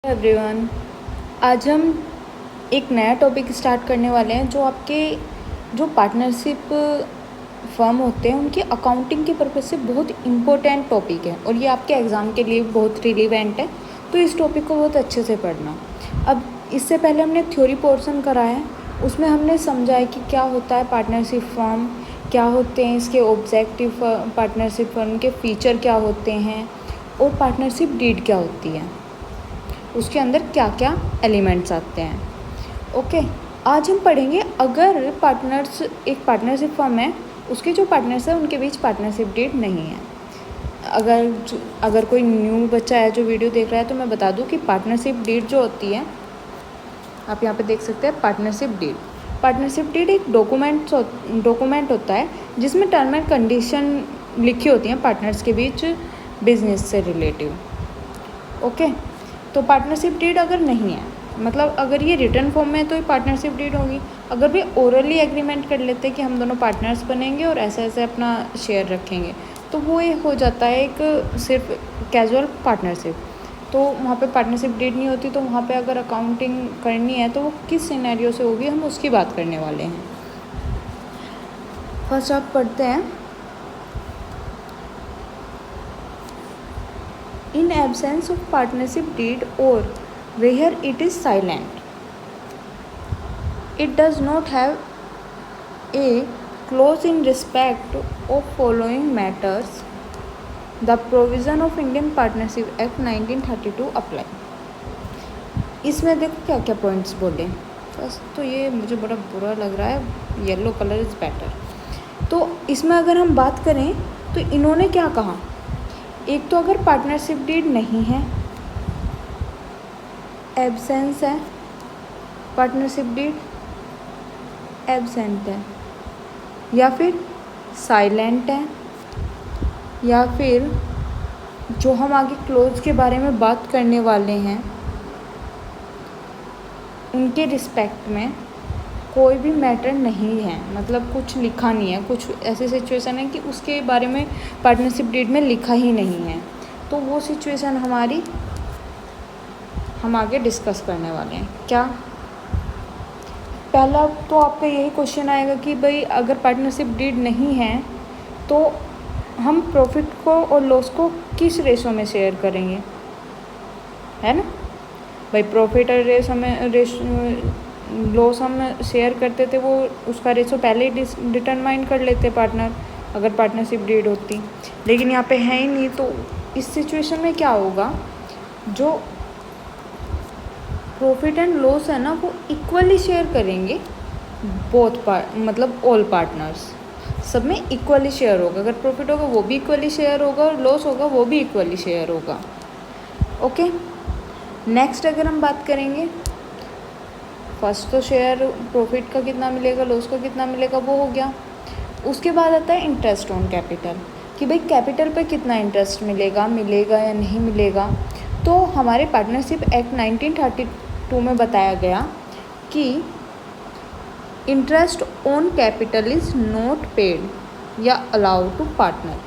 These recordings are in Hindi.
एवरीवन, आज हम एक नया टॉपिक स्टार्ट करने वाले हैं जो पार्टनरशिप फर्म होते हैं उनकी अकाउंटिंग के पर्पज़ से बहुत इम्पोर्टेंट टॉपिक है और ये आपके एग्ज़ाम के लिए बहुत रिलेवेंट है। तो इस टॉपिक को बहुत अच्छे से पढ़ना। अब इससे पहले हमने थ्योरी पोर्शन करा है, उसमें हमने समझा है कि क्या होता है पार्टनरशिप फर्म, क्या होते हैं इसके ऑब्जेक्टिव, पार्टनरशिप फर्म के फीचर क्या होते हैं और पार्टनरशिप डीड क्या होती है, उसके अंदर क्या क्या एलिमेंट्स आते हैं। ओके, आज हम पढ़ेंगे अगर एक पार्टनरशिप फर्म है, उसके जो पार्टनर्स हैं उनके बीच पार्टनरशिप डीड नहीं है। अगर कोई न्यू बच्चा है जो वीडियो देख रहा है तो मैं बता दूं कि पार्टनरशिप डीड जो होती है, आप यहाँ पे देख सकते हैं पार्टनरशिप डीड एक डॉक्यूमेंट होता है जिसमें टर्म एंड कंडीशन लिखी होती हैं पार्टनर्स के बीच बिजनेस से रिलेटिव। ओके, तो पार्टनरशिप डीड अगर नहीं है, मतलब अगर ये रिटर्न फॉर्म में है तो ये पार्टनरशिप डीड होगी। अगर भी ओरली एग्रीमेंट कर लेते हैं कि हम दोनों पार्टनर्स बनेंगे और ऐसे ऐसे अपना शेयर रखेंगे, तो वो ये हो जाता है एक सिर्फ कैजुअल पार्टनरशिप। तो वहाँ पे पार्टनरशिप डीड नहीं होती। तो वहाँ पे अगर अकाउंटिंग करनी है तो वो किस सिनेरियो से होगी, हम उसकी बात करने वाले हैं। फर्स्ट आप पढ़ते हैं, in absence of partnership deed or where it is silent, it does not have a clause in respect of following matters, the provision of Indian Partnership Act 1932 apply। इसमें देखो क्या क्या पॉइंट्स बोले। फर्स्ट तो ये मुझे बड़ा बुरा लग रहा है, येलो कलर इज़ बेटर। तो इसमें अगर हम बात करें तो इन्होंने क्या कहा, एक तो अगर पार्टनरशिप डीड नहीं है, एब्सेंस है, पार्टनरशिप डीड एब्सेंट है, या फिर साइलेंट है, या फिर जो हम आगे क्लोज के बारे में बात करने वाले हैं उनके रिस्पेक्ट में कोई भी मैटर नहीं है, मतलब कुछ लिखा नहीं है, कुछ ऐसी सिचुएशन है कि उसके बारे में पार्टनरशिप डीड में लिखा ही नहीं है। तो वो सिचुएशन हम आगे डिस्कस करने वाले हैं। क्या पहला तो आपका यही क्वेश्चन आएगा कि भाई अगर पार्टनरशिप डीड नहीं है तो हम प्रॉफिट को और लॉस को किस रेशो में शेयर करेंगे, है ना भाई। प्रॉफिट और लॉस हम शेयर करते थे, वो उसका रेशो पहले ही डिटरमाइन कर लेते पार्टनर, अगर पार्टनरशिप डीड होती। लेकिन यहाँ पे है ही नहीं, तो इस सिचुएशन में क्या होगा, जो प्रॉफिट एंड लॉस है ना वो इक्वली शेयर करेंगे मतलब ऑल पार्टनर्स, सब में इक्वली शेयर होगा। अगर प्रॉफिट होगा वो भी इक्वली शेयर होगा और लॉस होगा वो भी इक्वली शेयर होगा। ओके, नेक्स्ट अगर हम बात करेंगे, फर्स्ट तो शेयर प्रॉफिट का कितना मिलेगा, लॉस का कितना मिलेगा, वो हो गया। उसके बाद आता है इंटरेस्ट ऑन कैपिटल, कि भाई कैपिटल पे कितना इंटरेस्ट मिलेगा या नहीं मिलेगा। तो हमारे पार्टनरशिप एक्ट 1932 में बताया गया कि interest on capital is not paid या अलाउड टू पार्टनर,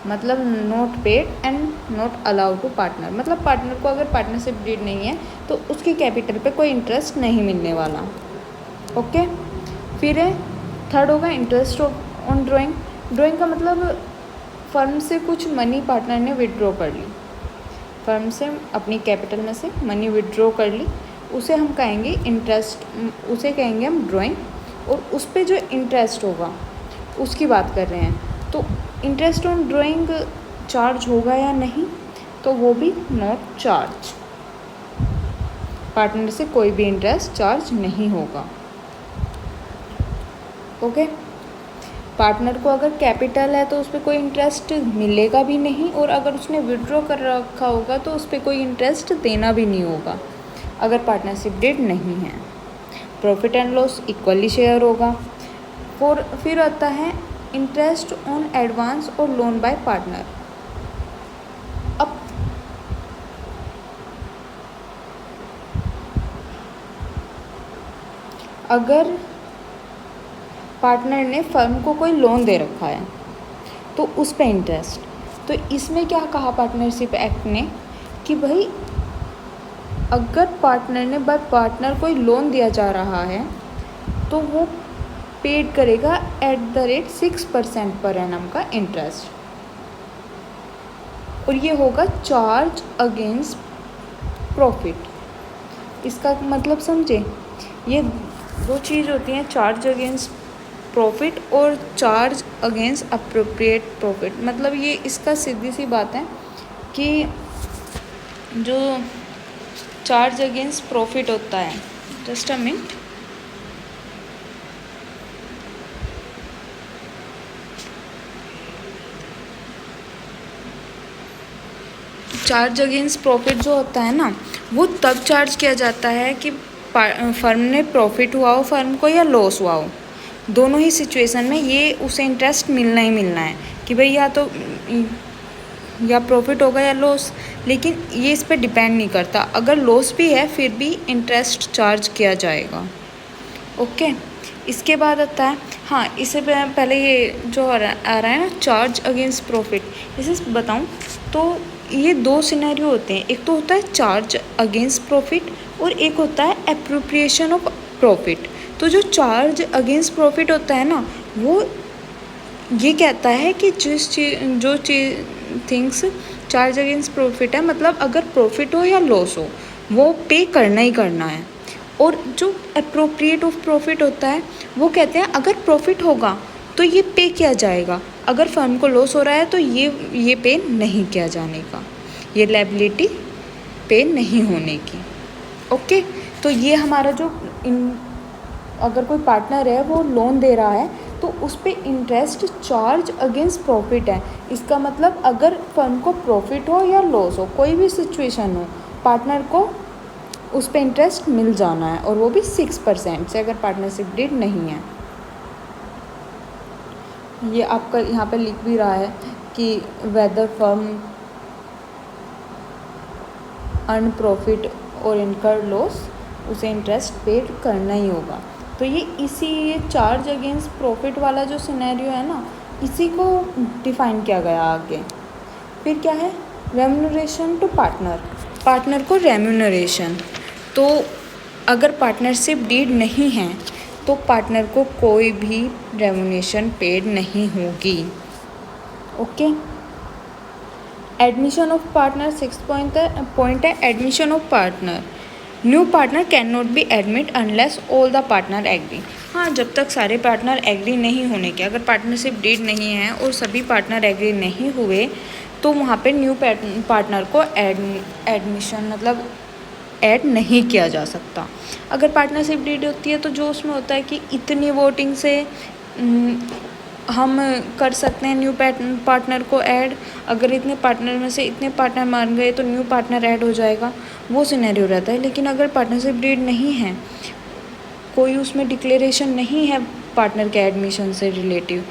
मतलब not paid and not allowed to partner, मतलब पार्टनर को अगर पार्टनरशिप डीड नहीं है तो उसकी कैपिटल पे कोई इंटरेस्ट नहीं मिलने वाला। ओके, फिर है थर्ड होगा इंटरेस्ट ऑन ड्राइंग का मतलब फर्म से कुछ मनी पार्टनर ने विड्रॉ कर ली, फर्म से अपनी कैपिटल में से मनी विड्रॉ कर ली, उसे हम कहेंगे इंटरेस्ट, उसे कहेंगे हम ड्राइंग, और उस पर जो इंटरेस्ट होगा उसकी बात कर रहे हैं। तो इंटरेस्ट ऑन ड्राइंग चार्ज होगा या नहीं, तो वो भी नॉट चार्ज, पार्टनर से कोई भी इंटरेस्ट चार्ज नहीं होगा। ओके, पार्टनर को अगर कैपिटल है तो उस पर कोई इंटरेस्ट मिलेगा भी नहीं, और अगर उसने विड्रॉ कर रखा होगा तो उस पर कोई इंटरेस्ट देना भी नहीं होगा अगर पार्टनरशिप डीड नहीं है। Profit and loss equally share होगा। फिर आता है इंटरेस्ट ऑन एडवांस और लोन बाय पार्टनर। अब अगर पार्टनर ने फर्म को कोई लोन दे रखा है तो उस पे इंटरेस्ट, तो इसमें क्या कहा पार्टनरशिप एक्ट ने कि भाई अगर पार्टनर ने बाय पार्टनर कोई लोन दिया जा रहा है तो वो पेड करेगा @ 6% पर एनम का इंटरेस्ट, और ये होगा चार्ज अगेंस्ट प्रॉफिट। इसका मतलब समझे, ये दो चीज़ होती हैं, चार्ज अगेंस्ट प्रॉफिट और चार्ज अगेंस्ट अप्रोप्रिएट प्रॉफिट। मतलब ये इसका सीधी सी बात है कि जो चार्ज अगेंस्ट प्रॉफिट होता है, just a minute, charge against profit जो होता है ना, वो तब चार्ज किया जाता है कि फर्म ने प्रॉफिट हुआ हो फर्म को या लॉस हुआ हो। दोनों ही सिचुएशन में ये उसे इंटरेस्ट मिलना ही मिलना है कि भाई या प्रॉफिट होगा या लॉस। लेकिन ये इस पर डिपेंड नहीं करता, अगर लॉस भी है फिर भी इंटरेस्ट चार्ज किया जाएगा। ओके, इसके बाद आता है, हाँ इससे पहले ये जो आ रहा है ना चार्ज अगेंस्ट प्रॉफिट, इसे बताऊँ तो ये दो सिनेरियो होते हैं। एक तो होता है चार्ज अगेंस्ट प्रॉफिट और एक होता है एप्रोप्रिएशन ऑफ प्रॉफिट। तो जो चार्ज अगेंस्ट प्रॉफिट होता है ना, वो ये कहता है कि थिंग्स चार्ज अगेंस्ट प्रॉफिट है, मतलब अगर प्रॉफिट हो या लॉस हो वो पे करना ही करना है। और जो एप्रोप्रिएट ऑफ प्रॉफिट होता है वो कहते हैं अगर प्रॉफिट होगा तो ये पे किया जाएगा, अगर फर्म को लॉस हो रहा है तो ये पे नहीं किया जाने का, ये लायबिलिटी पे नहीं होने की। ओके, तो ये हमारा जो अगर कोई पार्टनर है वो लोन दे रहा है तो उस पर इंटरेस्ट चार्ज अगेंस्ट प्रॉफिट है। इसका मतलब अगर फर्म को प्रॉफिट हो या लॉस हो, कोई भी सिचुएशन हो, पार्टनर को उस पर इंटरेस्ट मिल जाना है, और वो भी 6% से, अगर पार्टनरशिप डीड नहीं है। ये आपका यहाँ पे लिख भी रहा है कि वेदर फर्म अर्न प्रॉफिट और इनकर लॉस, उसे इंटरेस्ट पेड करना ही होगा। तो ये चार्ज अगेंस्ट प्रॉफिट वाला जो सिनेरियो है ना, इसी को डिफाइन किया गया आगे। फिर क्या है, रेम्यूनरेशन टू पार्टनर को रेम्यूनरेशन। तो अगर पार्टनरशिप डीड नहीं है तो पार्टनर को कोई भी रेम्यूनरेशन पेड नहीं होगी। Okay, admission of partner, 6 point है admission of partner. New partner can not be admit unless all the partner agree. हाँ, जब तक सारे पार्टनर एग्री नहीं होने के, अगर पार्टनरशिप डीड नहीं है और सभी पार्टनर एग्री नहीं हुए तो वहाँ पे न्यू पार्टनर को एडमिशन मतलब ऐड नहीं किया जा सकता। अगर पार्टनरशिप डीड होती है तो जो उसमें होता है कि इतनी वोटिंग से हम कर सकते हैं न्यू पार्टनर को ऐड, अगर इतने पार्टनर में से इतने पार्टनर मान गए तो न्यू पार्टनर ऐड हो जाएगा, वो सिनेरियो रहता है। लेकिन अगर पार्टनरशिप डीड नहीं है, कोई उसमें डिक्लेरेशन नहीं है पार्टनर के एडमिशन से रिलेटिव,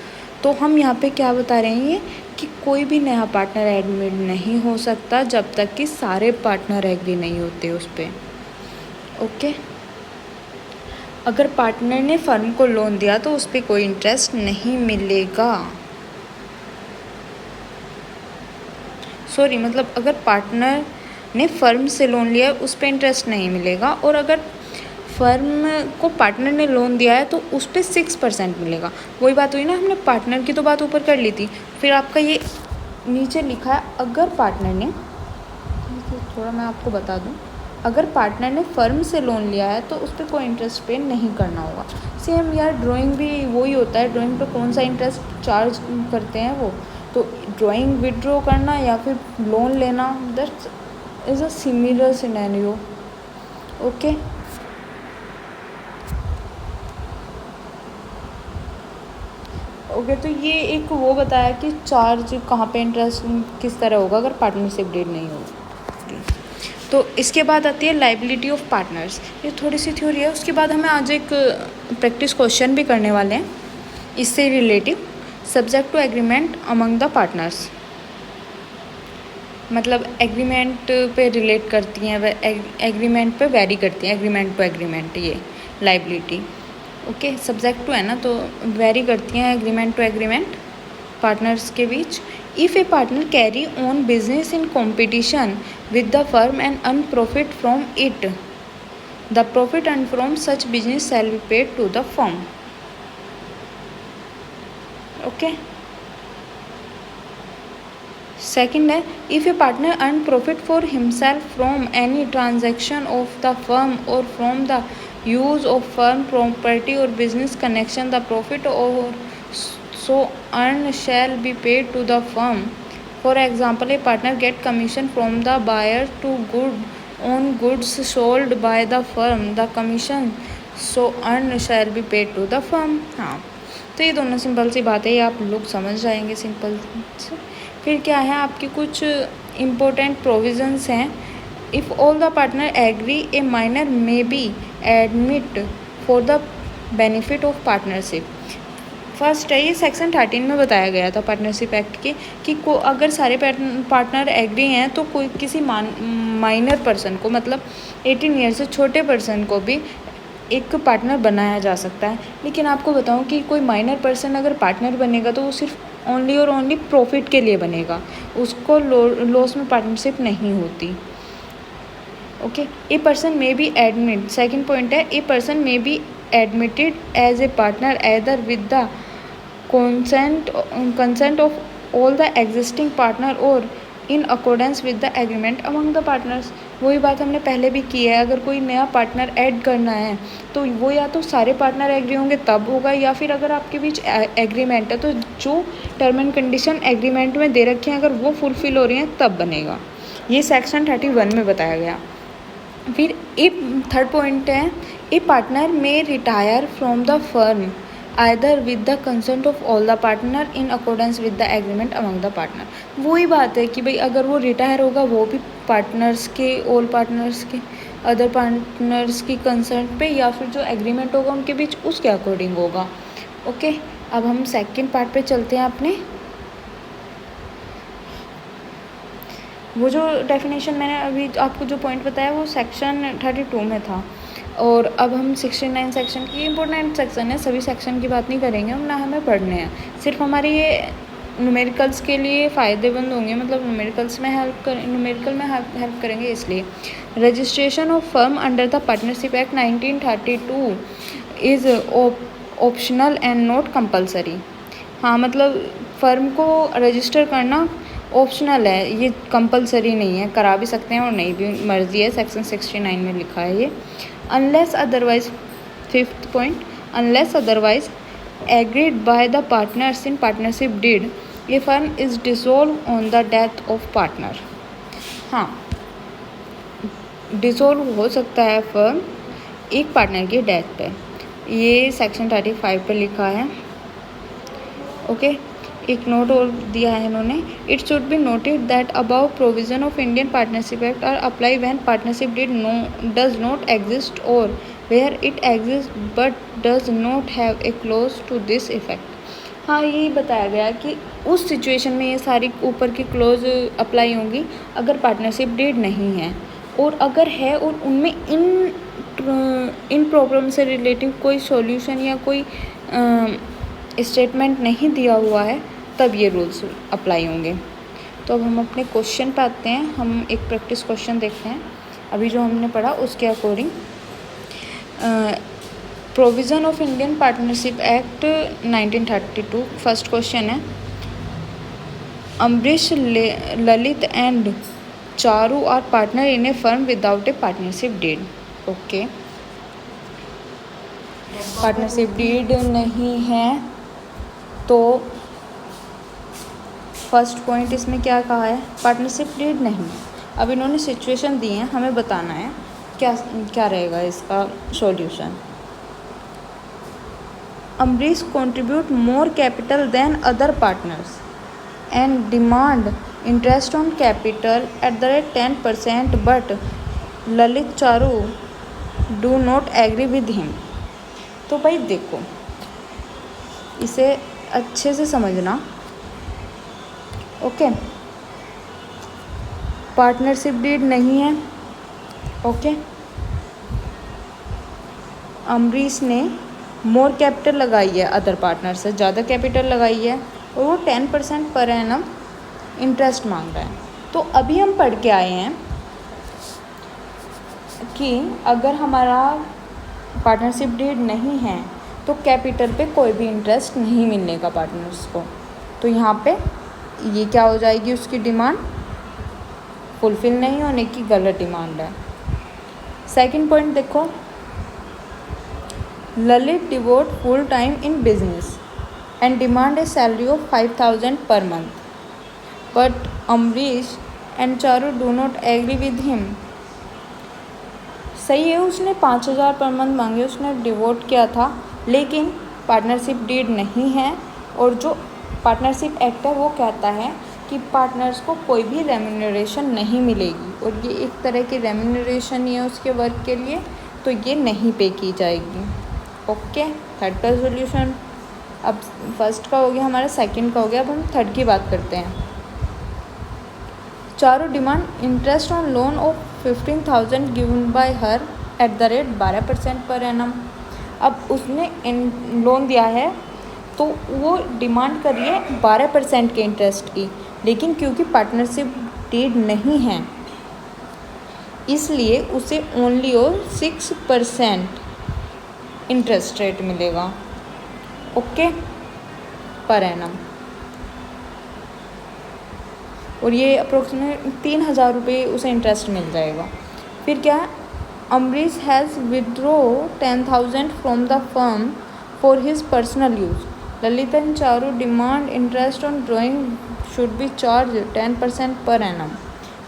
तो हम यहाँ पे क्या बता रहे हैं कि कोई भी नया पार्टनर एडमिट नहीं हो सकता जब तक कि सारे पार्टनर एग्री नहीं होते उस पर। ओके, अगर पार्टनर ने फर्म को लोन दिया तो उस पर कोई इंटरेस्ट नहीं मिलेगा। मतलब अगर पार्टनर ने फर्म से लोन लिया है उस पर इंटरेस्ट नहीं मिलेगा, और अगर फर्म को पार्टनर ने लोन दिया है तो उस पर 6% मिलेगा। वही बात हुई ना, हमने पार्टनर की तो बात ऊपर कर ली थी, फिर आपका ये नीचे लिखा है अगर पार्टनर ने, थोड़ा मैं आपको बता दूं, अगर पार्टनर ने फर्म से लोन लिया है तो उस पर कोई इंटरेस्ट पे नहीं करना होगा। सेम यार ड्राइंग भी वही होता है, ड्राइंग पे कौन सा इंटरेस्ट चार्ज करते हैं वो, तो ड्राइंग विड्रॉ करना या फिर लोन लेना, that is a similar scenario. Okay, तो ये एक वो बताया कि चार्ज कहाँ पे इंटरेस्ट किस तरह होगा अगर पार्टनरशिप डीड नहीं होगी। तो इसके बाद आती है लायबिलिटी ऑफ पार्टनर्स, ये थोड़ी सी थ्योरी है। उसके बाद हमें आज एक प्रैक्टिस क्वेश्चन भी करने वाले हैं इससे relative, subject to agreement among the partners, मतलब एग्रीमेंट पे रिलेट करती हैं, एग्रीमेंट पे वेरी करती हैं, एग्रीमेंट टू एग्रीमेंट ये लायबिलिटी। ओके, सब्जेक्ट टू है ना तो वेरी करती हैं एग्रीमेंट टू एग्रीमेंट। पार्टनर्स के बीच। If a partner carry on business in competition with the firm and earn profit from it, the profit earn from such business shall be paid to the firm. Okay. Second है, if a partner earn profit for himself from any transaction of the firm और from the use of firm property और बिजनेस कनेक्शन, द प्रॉफिट और so earned shall be paid to the firm. For example, a partner get commission from the buyer to good on goods sold by the firm. The commission so earned shall be paid to the firm. हाँ, तो ये दोनों सिंपल सी बात है, ये आप लोग समझ जाएंगे सिंपल से। फिर क्या है, आपके कुछ इम्पोर्टेंट प्रोविजंस हैं। If all the partner agree, a minor may be admit for the benefit of partnership. First है, ये सेक्शन 13 में बताया गया था पार्टनरशिप एक्ट के कि अगर सारे पार्टनर एग्री हैं तो कोई किसी माइनर पर्सन को, मतलब 18 ईयर से छोटे पर्सन को भी एक पार्टनर बनाया जा सकता है। लेकिन आपको बताऊं कि कोई माइनर पर्सन अगर पार्टनर बनेगा तो वो सिर्फ ओनली और ओनली प्रॉफिट के लिए बनेगा, उसको लॉस में पार्टनरशिप नहीं होती। Okay. A person may be admit, second point है, a person may be admitted as a partner either with the consent of all the existing partner or in accordance with the agreement among the partners। वही बात हमने पहले भी की है, अगर कोई नया पार्टनर ऐड करना है तो वो या तो सारे पार्टनर एग्री होंगे तब होगा, या फिर अगर आपके बीच एग्रीमेंट है तो जो टर्म एंड कंडीशन एग्रीमेंट में दे रखे हैं अगर वो फुलफिल हो रही हैं तब बनेगा। ये सेक्शन 31 में बताया गया। फिर ए थर्ड पॉइंट है, ए पार्टनर में retire from the firm either with the consent of all the partner in accordance with the agreement among the partner। वही बात है कि भाई अगर वो रिटायर होगा वो भी पार्टनर्स के, ऑल पार्टनर्स के, अदर पार्टनर्स की कंसेंट पे या फिर जो एग्रीमेंट होगा उनके बीच उसके अकॉर्डिंग होगा। ओके। अब हम सेकंड पार्ट पे चलते हैं अपने। वो जो डेफिनेशन मैंने अभी आपको जो पॉइंट बताया वो सेक्शन 32 में था, और अब हम 69 सेक्शन की इम्पोर्टेंट सेक्शन है, सभी सेक्शन की बात नहीं करेंगे हम, ना हमें पढ़ने हैं, सिर्फ हमारे ये न्यूमेरिकल्स के लिए फ़ायदेमंद होंगे, मतलब न्यूमेरिकल में हेल्प करेंगे इसलिए। Registration of firm under the partnership act 1932 is optional and not compulsory. हाँ, मतलब फर्म को रजिस्टर करना ऑप्शनल है, ये कंपलसरी नहीं है, करा भी सकते हैं और नहीं भी, मर्जी है, सेक्शन 69 में लिखा है ये। Unless otherwise, fifth point, unless otherwise agreed by the partners in partnership deed, ये firm is dissolve on the death of partner. हाँ, डिसॉल्व हो सकता है फर्म एक पार्टनर की डेथ पे, ये सेक्शन 35 पे लिखा है। ओके। एक नोट और दिया है इन्होंने, it should be noted that above provision of Indian partnership act are apply when partnership deed does not exist और where it exist but does not have a clause to this effect. हाँ, यही बताया गया कि उस सिचुएशन में ये सारी ऊपर की क्लोज अप्लाई होंगी अगर पार्टनरशिप डीड नहीं है, और अगर है और उनमें इन प्रॉब्लम से रिलेटिव कोई सॉल्यूशन या कोई स्टेटमेंट नहीं दिया हुआ है तब ये रूल्स अप्लाई होंगे। तो अब हम अपने क्वेश्चन पे आते हैं, हम एक प्रैक्टिस क्वेश्चन देखते हैं अभी जो हमने पढ़ा उसके according. Provision of Indian partnership act 1932, first question है, Ambrish, Lalit and Charu are partner in a firm without a partnership deed. Okay, partnership deed नहीं है तो फर्स्ट पॉइंट इसमें क्या कहा है, पार्टनरशिप डीड नहीं। अब इन्होंने सिचुएशन दी है, हमें बताना है क्या क्या रहेगा इसका solution. Ambrish contribute more capital than other partners and demand interest on capital at the rate 10%, but Lalit Charu do not agree with him. तो भाई देखो, इसे अच्छे से समझना। ओके, पार्टनरशिप डीड नहीं है। ओके, अम्बरीश ने मोर कैपिटल लगाई है, अदर पार्टनर से ज़्यादा कैपिटल लगाई है, और वो 10% पर एनम इंटरेस्ट मांग रहा है। तो अभी हम पढ़ के आए हैं कि अगर हमारा पार्टनरशिप डीड नहीं है तो कैपिटल पे कोई भी इंटरेस्ट नहीं मिलने का पार्टनर्स को। तो यहाँ पे ये क्या हो जाएगी, उसकी डिमांड फुलफिल नहीं होने की गलत डिमांड है। सेकंड पॉइंट देखो, Lalit devote full time in business and demand a salary of 5,000 per month but Amrish and Charu do not agree with him. सही है, उसने 5,000 पर मंथ मांगे, उसने डिवोट किया था, लेकिन पार्टनरशिप डीड नहीं है। और जो पार्टनरशिप एक्ट है वो कहता है कि पार्टनर्स को कोई भी रेम्यूनरेशन नहीं मिलेगी, और ये एक तरह की रेम्यूनरेशन ही है उसके वर्क के लिए, तो ये नहीं पे की जाएगी। ओके, थर्ड का सोल्यूशन। अब फर्स्ट का हो गया हमारा, सेकंड का हो गया, अब हम थर्ड की बात करते हैं। Charu demand interest on loan of 15,000 given by her at the rate 12% per annum. अब उसने लोन दिया है तो वो डिमांड कर रही है 12% के इंटरेस्ट की, लेकिन क्योंकि पार्टनरशिप डीड नहीं है इसलिए उसे ओनली और 6% इंटरेस्ट रेट मिलेगा। Okay, per annum. और ये अप्रोक्सीमेट 3,000 रुपये उसे इंटरेस्ट मिल जाएगा। फिर क्या है, Amrish has withdraw 10,000 from the firm for his personal use. Lalit and Charu demand interest on drawing should be charge 10% per annum.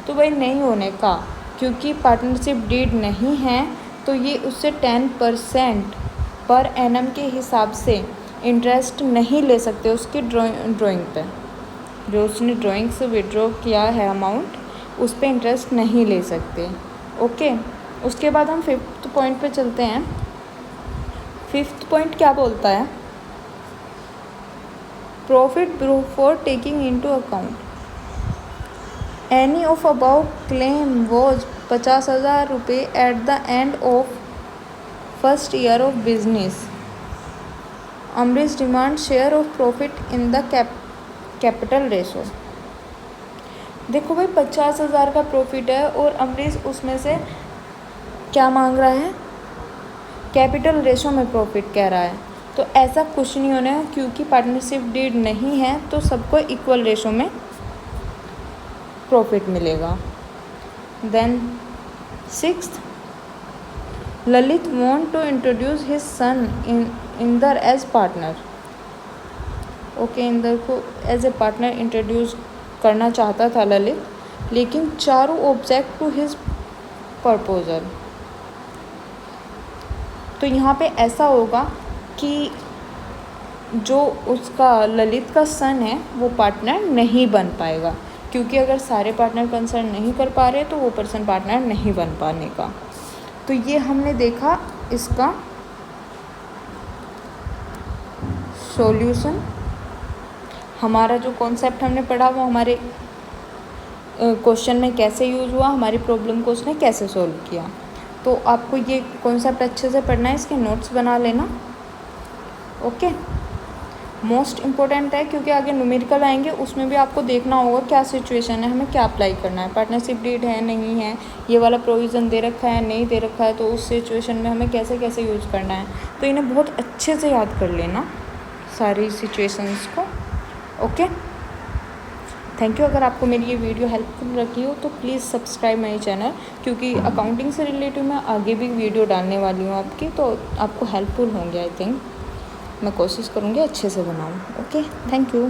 तो भाई नहीं होने का, क्योंकि पार्टनरशिप डीड नहीं है तो ये उससे 10% पर एनम के हिसाब से इंटरेस्ट नहीं ले सकते उसकी ड्राइंग पे। जो उसने ड्राइंग से विड्रॉ किया है अमाउंट, उस पर इंटरेस्ट नहीं ले सकते। ओके, उसके बाद हम फिफ्थ पॉइंट पे चलते हैं। फिफ्थ पॉइंट क्या बोलता है, profit before taking into account any of about claim was 50,000 रुपये at the end of first year of business. Amrish demand share of profit in the capital ratio. देखो भाई, 50,000 का प्रॉफिट है और अमरीश उसमें से क्या मांग रहा है, कैपिटल रेशो में प्रॉफिट कह रहा है। तो ऐसा कुछ नहीं होना है, क्योंकि पार्टनरशिप डीड नहीं है तो सबको इक्वल रेशो में प्रॉफिट मिलेगा। Then sixth, Lalit want to introduce his son Inder as partner. Okay, Inder को एज ए पार्टनर इंट्रोड्यूस करना चाहता था ललित, लेकिन Charu object to his proposal. तो यहाँ पे ऐसा होगा कि जो उसका ललित का सन है वो पार्टनर नहीं बन पाएगा, क्योंकि अगर सारे पार्टनर कंसर्न नहीं कर पा रहे तो वो पर्सन पार्टनर नहीं बन पाने का। तो ये हमने देखा इसका सॉल्यूशन। हमारा जो कॉन्सेप्ट हमने पढ़ा वो हमारे क्वेश्चन में कैसे यूज़ हुआ, हमारी प्रॉब्लम को उसने कैसे सॉल्व किया। तो आपको ये कॉन्सेप्ट अच्छे से पढ़ना है, इसके नोट्स बना लेना। ओके, मोस्ट इम्पोर्टेंट है, क्योंकि आगे न्यूमेरिकल आएंगे उसमें भी आपको देखना होगा क्या सिचुएशन है, हमें क्या अप्लाई करना है, पार्टनरशिप डीड है नहीं है, ये वाला प्रोविज़न दे रखा है नहीं दे रखा है, तो उस सिचुएशन में हमें कैसे कैसे यूज़ करना है। तो इन्हें बहुत अच्छे से याद कर लेना सारी सिचुएशंस को। Okay, thank you. अगर आपको मेरी ये वीडियो हेल्पफुल लगी हो तो प्लीज़ सब्सक्राइब माई चैनल, क्योंकि अकाउंटिंग से रिलेटेड मैं आगे भी वीडियो डालने वाली हूँ आपकी, तो आपको हेल्पफुल होंगे। आई थिंक मैं कोशिश करूँगी अच्छे से बनाऊँ। Okay, thank you.